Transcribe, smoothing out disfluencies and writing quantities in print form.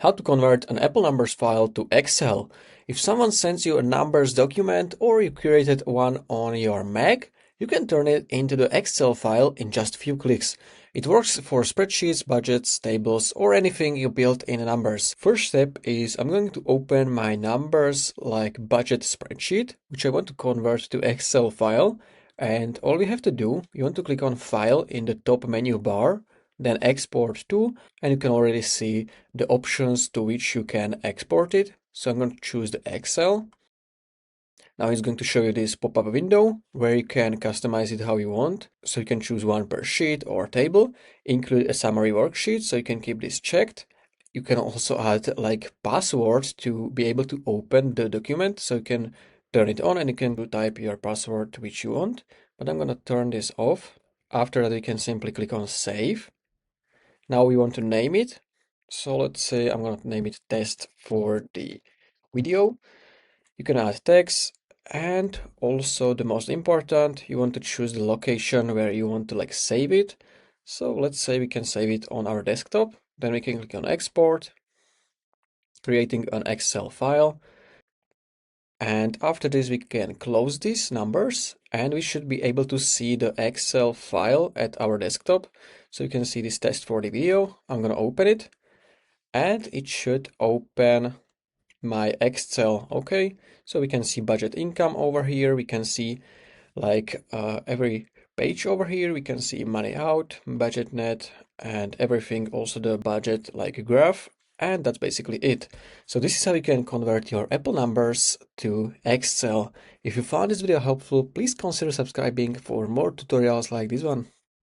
How to convert an Apple numbers file to Excel. If someone sends you a numbers document or you created one on your Mac, you can turn it into the Excel file in just a few clicks. It works for spreadsheets, budgets, tables, or anything you build in numbers. First step is I'm going to open my numbers like budget spreadsheet, which I want to convert to Excel file. And all we have to do, you want to click on File in the top menu bar, then Export to, and you can already see the options to which you can export it. So I'm going to choose the Excel. Now it's going to show you this pop-up window where you can customize it how you want. So you can choose one per sheet or table, include a summary worksheet so you can keep this checked. You can also add like password to be able to open the document. So you can turn it on and you can type your password which you want. But I'm going to turn this off. After that, you can simply click on Save. Now we want to name it. So let's say I'm going to name it test for the video. You can add text, and also the most important, you want to choose the location where you want to like save it. So let's say we can save it on our desktop. Then we can click on export, creating an Excel file. And after this, we can close these numbers and we should be able to see the Excel file at our desktop. So you can see this test for the video. I'm going to open it and it should open my Excel. Okay, so we can see budget income over here. We can see like every page over here. We can see money out, budget net, and everything, also the budget like graph. And that's basically it. So this is how you can convert your Apple numbers to Excel. If you found this video helpful, please consider subscribing for more tutorials like this one.